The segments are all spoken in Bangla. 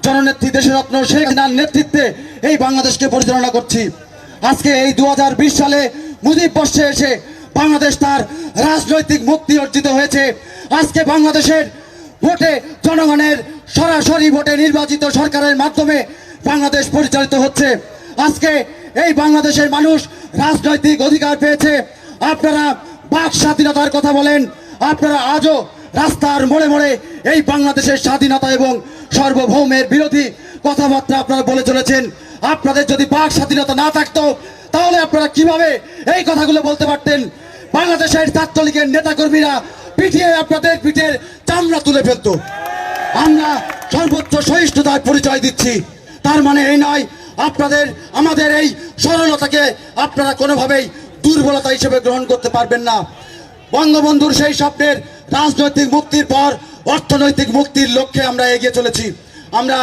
জননেত্রী দেশরত্ন শেখ হাসিনার নেতৃত্বে এই বাংলাদেশকে পরিচালনা করছি। আজকে এই 2020 সালে মুজিব বর্ষে এসে বাংলাদেশ তার রাজনৈতিক মুক্তি অর্জিত হয়েছে। আজকে বাংলাদেশের ভোটে, জনগণের সরাসরি ভোটে নির্বাচিত সরকারের মাধ্যমে বাংলাদেশ পরিচালিত হচ্ছে। আজকে এই বাংলাদেশের মানুষ রাজনৈতিক অধিকার পেয়েছে। আপনারা বাক স্বাধীনতার কথা বলেন, আপনারা আজও রাস্তার মোড়ে মোড়ে এই বাংলাদেশের স্বাধীনতা এবং সার্বভৌমের বিরোধী কথাবার্তা আপনারা বলে চলেছেন। আপনাদের যদি বাক স্বাধীনতা না থাকতো তাহলে আপনারা কিভাবে এই কথাগুলো বলতে পারতেন? বাংলাদেশের ছাত্রলীগের নেতাকর্মীরা পিটিয়ে আপনাদের পিঠের চামড়া তুলে ফেলতো। আমরা সর্বোচ্চ সহিষ্ণুতার পরিচয় দিচ্ছি। তার মানে এই নয় আপনাদের আমাদের এই সরলতাকে আপনারা কোনোভাবেই দুর্বলতা হিসেবে গ্রহণ করতে পারবেন না। বঙ্গবন্ধুর সেই স্বপ্নের রাজনৈতিক মুক্তির পর অর্থনৈতিক মুক্তির লক্ষ্যে আমরা এগিয়ে চলেছি। আমরা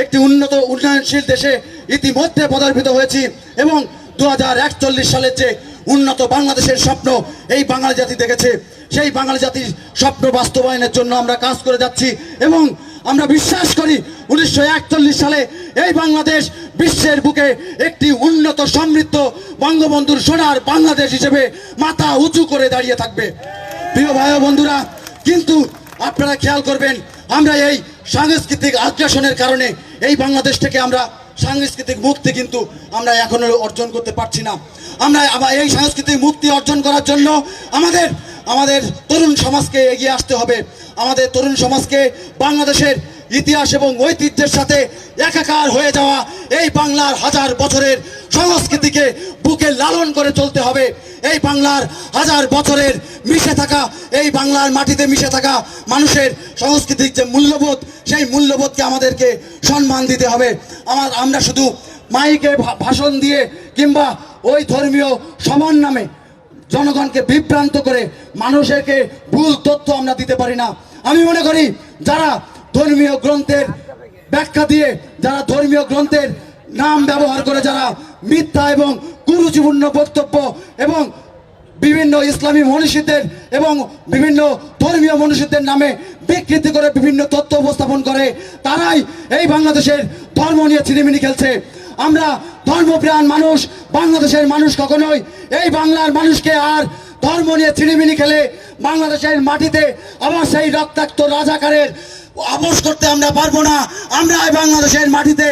একটি উন্নত উন্নয়নশীল দেশে ইতিমধ্যে পদার্পিত হয়েছি এবং 2041 সালের যে উন্নত বাংলাদেশের স্বপ্ন এই বাঙালি জাতি দেখেছে, সেই বাঙালি জাতির স্বপ্ন বাস্তবায়নের জন্য আমরা কাজ করে যাচ্ছি এবং আমরা বিশ্বাস করি 1941 সালে এই বাংলাদেশ বিশ্বের বুকে একটি উন্নত সমৃদ্ধ বঙ্গবন্ধুর সোনার বাংলাদেশ হিসেবে মাথা উঁচু করে দাঁড়িয়ে থাকবে। প্রিয় ভাই ও বন্ধুরা, কিন্তু আপনারা খেয়াল করবেন, আমরা এই সাংস্কৃতিক আগ্রাসনের কারণে এই বাংলাদেশ থেকে আমরা সাংস্কৃতিক মুক্তি কিন্তু আমরা এখনো অর্জন করতে পারছি না। আমরা এই সাংস্কৃতিক মুক্তি অর্জন করার জন্য আমাদের তরুণ সমাজকে এগিয়ে আসতে হবে। আমাদের তরুণ সমাজকে বাংলাদেশের ইতিহাস এবং ঐতিহ্যের সাথে একাকার হয়ে যাওয়া এই বাংলার হাজার বছরের সংস্কৃতিকে বুকে লালন করে চলতে হবে। এই বাংলার হাজার বছরের মিশে থাকা, এই বাংলার মাটিতে মিশে থাকা মানুষের সাংস্কৃতিক যে মূল্যবোধ, সেই মূল্যবোধকে আমাদেরকে সম্মান দিতে হবে। আমরা শুধু মাইকে ভাষণ দিয়ে কিংবা ওই ধর্মীয় সমান নামে জনগণকে বিভ্রান্ত করে মানুষকে ভুল তথ্য আমরা দিতে পারি না। আমি মনে করি যারা ধর্মীয় গ্রন্থের ব্যাখ্যা দিয়ে, যারা ধর্মীয় গ্রন্থের নাম ব্যবহার করে যারা মিথ্যা এবং কুরুচিপূর্ণ বক্তব্য এবং বিভিন্ন ইসলামী মনীষীদের এবং বিভিন্ন ধর্মীয় মনীষীদের নামে বিকৃতি করে বিভিন্ন তথ্য উপস্থাপন করে, তারাই এই বাংলাদেশের ধর্ম নিয়ে ছিনিমিনি খেলছে। আমরা ধর্মপ্রাণ মানুষ, বাংলাদেশের মানুষ কখনোই এই বাংলার মানুষকে আর ধর্ম নিয়ে ছিনিমিনি খেলে বাংলাদেশের মাটিতে আবার সেই রক্তাক্ত রাজাকারের আপোষ করতে আমরা পারবো না। আমরা এই বাংলাদেশের মাটিতে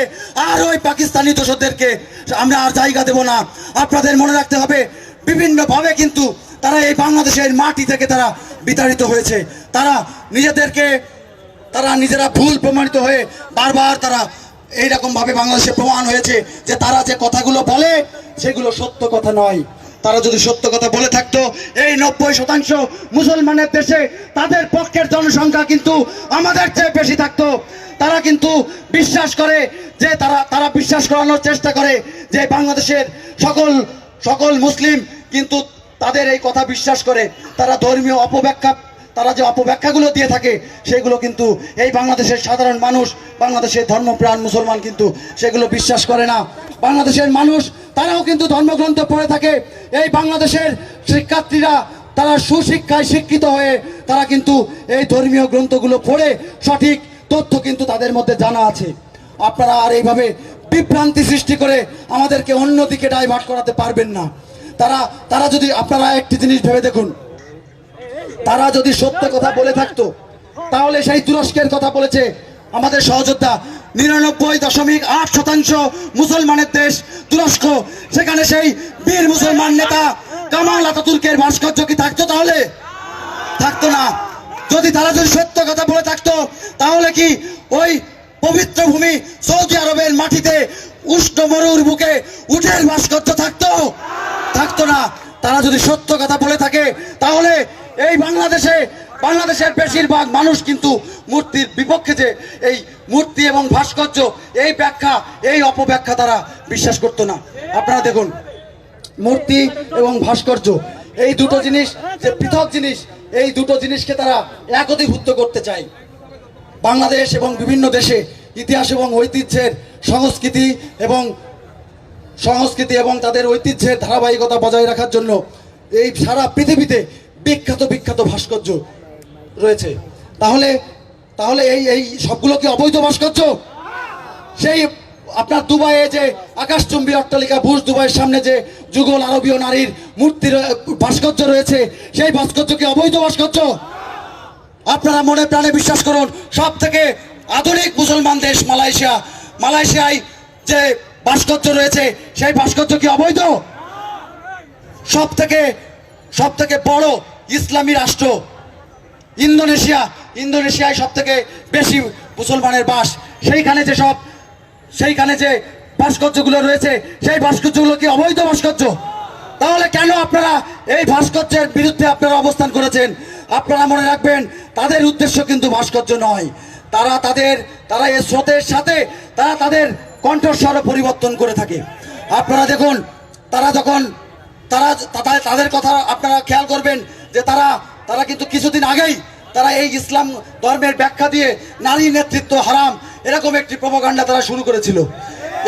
আর ওই পাকিস্তানি দোষদেরকে আমরা আর জায়গা দেব না। আপনাদের মনে রাখতে হবে, বিভিন্নভাবে কিন্তু তারা এই বাংলাদেশের মাটি থেকে তারা বিতাড়িত হয়েছে। তারা নিজেরা ভুল প্রমাণিত হয়ে বারবার তারা এইরকমভাবে বাংলাদেশে প্রমাণ হয়েছে যে তারা যে কথাগুলো বলে সেগুলো সত্য কথা নয়। তারা যদি সত্য কথা বলে থাকতো, এই 90% মুসলমানের দেশে তাদের পক্ষের জনসংখ্যা কিন্তু আমাদের চেয়ে বেশি থাকতো। তারা কিন্তু বিশ্বাস করে যে তারা বিশ্বাস করানোর চেষ্টা করে যে বাংলাদেশের সকল মুসলিম কিন্তু তাদের এই কথা বিশ্বাস করে। তারা ধর্মীয় অপব্যাখ্যা, তারা যে অপব্যাখ্যাগুলো দিয়ে থাকে সেগুলো কিন্তু এই বাংলাদেশের সাধারণ মানুষ, বাংলাদেশের ধর্মপ্রাণ মুসলমান কিন্তু সেগুলো বিশ্বাস করে না। বাংলাদেশের মানুষ তারাও কিন্তু ধর্মগ্রন্থ পড়ে থাকে। এই বাংলাদেশের শিক্ষার্থীরা তারা সুশিক্ষায় শিক্ষিত হয়ে তারা কিন্তু এই ধর্মীয় গ্রন্থগুলো পড়ে সঠিক তথ্য কিন্তু তাদের মধ্যে জানা আছে। আপনারা আর এইভাবে বিভ্রান্তি সৃষ্টি করে আমাদেরকে অন্যদিকে ডাইভার্ট করাতে পারবেন না। তারা যদি, আপনারা একটি জিনিস ভেবে দেখুন, তারা যদি সত্য কথা বলে থাকতো তাহলে সেই তুরস্কের কথা বলেছে আমাদের সহযোদ্ধা, 99.8% মুসলমানের দেশ তুরস্ক, সেখানে সেই বীর মুসলমান নেতা কামাল আতাতুর্কের ভাস্কর্য কি থাকতো? তাহলে থাকতো না। তারা যদি সত্য কথা বলে থাকতো তাহলে কি ওই পবিত্র ভূমি সৌদি আরবের মাটিতে উষ্ণ মরুর বুকে উটের ভাস্কর্য থাকতো না। তারা যদি সত্য কথা বলে থাকে তাহলে এই বাংলাদেশের বেশিরভাগ মানুষ কিন্তু মূর্তির বিপক্ষে, যে এই মূর্তি এবং ভাস্কর্য এই ব্যাখ্যা, এই অপব্যাখ্যা তারা বিশ্বাস করতো না। আপনারা দেখুন, মূর্তি এবং ভাস্কর্য এই দুটো জিনিস যে পৃথক জিনিস, এই দুটো জিনিসকে তারা একীভূত করতে চায়। বাংলাদেশ এবং বিভিন্ন দেশে ইতিহাস এবং ঐতিহ্যের সংস্কৃতি এবং তাদের ঐতিহ্যের ধারাবাহিকতা বজায় রাখার জন্য এই সারা পৃথিবীতে বিখ্যাত ভাস্কর্য রয়েছে। তাহলে এই সবগুলো কি অবৈধ ভাস্কর্য? সেই আপনার দুবাইয়ে যে আকাশচুম্বী অট্টালিকা বুর্জ দুবাইয়ের সামনে যে যুগল আরবীয় নারীর মূর্তির ভাস্কর্য রয়েছে, সেই ভাস্কর্য কি অবৈধ ভাস্কর্য? আপনারা মনে প্রাণে বিশ্বাস করুন, সব থেকে আধুনিক মুসলমান দেশ মালয়েশিয়া, মালয়েশিয়ায় যে ভাস্কর্য রয়েছে সেই ভাস্কর্য কি অবৈধ? সব থেকে বড় ইসলামী রাষ্ট্র ইন্দোনেশিয়া, ইন্দোনেশিয়ায় সব থেকে বেশি মুসলমানের বাস, সেইখানে যে ভাস্কর্যগুলো রয়েছে সেই ভাস্কর্যগুলো কি অবৈধ ভাস্কর্য? তাহলে কেন আপনারা এই ভাস্কর্যের বিরুদ্ধে আপনারা অবস্থান করেছেন? আপনারা মনে রাখবেন, তাদের উদ্দেশ্য কিন্তু ভাস্কর্য নয়, তারা এই স্রোতের সাথে তাদের কণ্ঠস্বর পরিবর্তন করে থাকে। আপনারা দেখুন, তাদের কথা আপনারা খেয়াল করবেন যে তারা কিন্তু কিছুদিন আগেই তারা এই ইসলাম ধর্মের ব্যাখ্যা দিয়ে নারী নেতৃত্ব হারাম এরকম একটি প্রোপাগান্ডা তারা শুরু করেছিল।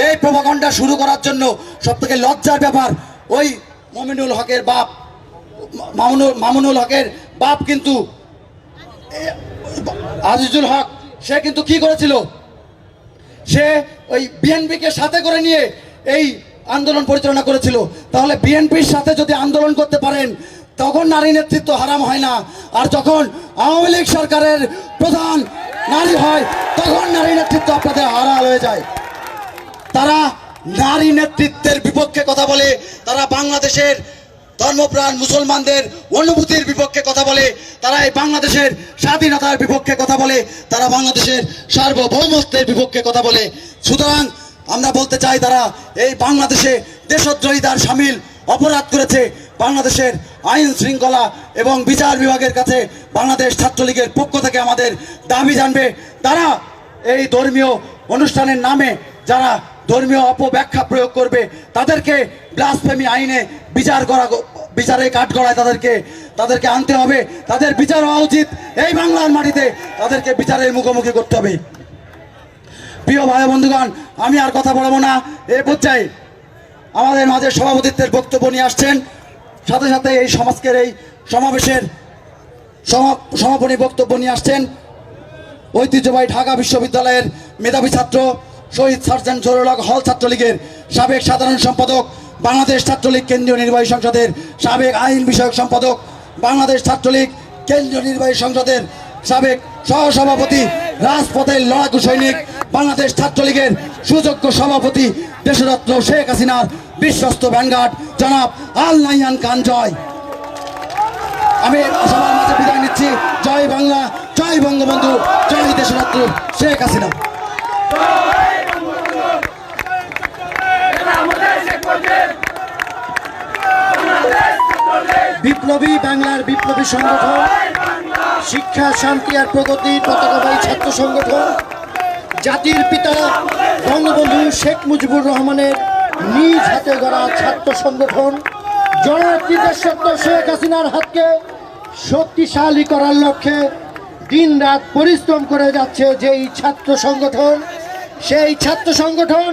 এই প্রোপাগান্ডা শুরু করার জন্য সবথেকে লজ্জার ব্যাপার, ওই মামুনুল হকের বাপ কিন্তু আজিজুল হক, সে কিন্তু কি করেছিল? সে ওই বিএনপিকে সাথে করে নিয়ে এই আন্দোলন পরিচালনা করেছিল। তাহলে বিএনপির সাথে যদি আন্দোলন করতে পারেন তখন নারী নেতৃত্ব হারাম হয় না, আর যখন আওয়ামী লীগ সরকারের প্রধান নারী হয় তখন নারী নেতৃত্ব আপনাদের হারাম হয়ে যায়। তারা নারী নেতৃত্বের বিপক্ষে কথা বলে, তারা বাংলাদেশের ধর্মপ্রাণ মুসলমানদের অনুভূতির বিপক্ষে কথা বলে, তারা এই বাংলাদেশের স্বাধীনতার বিপক্ষে কথা বলে, তারা বাংলাদেশের সার্বভৌমত্বের বিপক্ষে কথা বলে। সুতরাং আমরা বলতে চাই, তারা এই বাংলাদেশে দেশদ্রোহিতার শামিল অপরাধ করেছে। বাংলাদেশের আইন শৃঙ্খলা এবং বিচার বিভাগের কাছে বাংলাদেশ ছাত্রলীগের পক্ষ থেকে আমাদের দাবি জানবে, তারা এই ধর্মীয় অনুষ্ঠানের নামে যারা ধর্মীয় অপব্যাখ্যা প্রয়োগ করবে তাদেরকে ব্লাসফেমি আইনে বিচারে কাঠগড়ায় তাদেরকে আনতে হবে। তাদের বিচার হওয়া উচিত এই বাংলার মাটিতে, তাদেরকে বিচারের মুখোমুখি করতে হবে। প্রিয় ভাই বন্ধুগণ, আমি আর কথা বলবো না। এই পর্যায়ে আমাদের মাঝে সভাপতিত্বের বক্তব্য নিয়ে আসছেন, সাথে সাথে এই সমাজকের এই সমাবেশের সমাপনী বক্তব্য নিয়ে আসছেন ঐতিহ্যবাহী ঢাকা বিশ্ববিদ্যালয়ের মেধাবী ছাত্র, শহীদ সার্জেন্ট জহুরুল হক হল ছাত্রলীগের সাবেক সাধারণ সম্পাদক, বাংলাদেশ ছাত্রলীগ কেন্দ্রীয় নির্বাহী সংসদের সাবেক আইন বিষয়ক সম্পাদক, বাংলাদেশ ছাত্রলীগ কেন্দ্রীয় নির্বাহী সংসদের সাবেক সহসভাপতি, রাজপথের লড়াকু সৈনিক, বাংলাদেশ ছাত্রলীগের সুযোগ্য সভাপতি, দেশরত্ন শেখ হাসিনার বিশ্বস্ত ভ্যানগার্ড জনাব আল নাইয়ান খান। জয়। আমি সবার মাঝে বিদায় নিচ্ছি। জয় বাংলা, জয় বঙ্গবন্ধু, জয় দেশরত্ন শেখ হাসিনা। বিপ্লবী বাংলার বিপ্লবী সংগঠন, শিক্ষা শান্তি আর প্রগতির পতাকাবাহী ছাত্র সংগঠন, জাতির পিতা বঙ্গবন্ধু শেখ মুজিবুর রহমানের নিজ হাতে গড়া ছাত্র সংগঠন, জননেত্রী দেশরত্ন শেখ হাসিনার হাতকে শক্তিশালী করার লক্ষ্যে দিনরাত পরিশ্রম করে যাচ্ছে যেই ছাত্র সংগঠন, সেই ছাত্র সংগঠন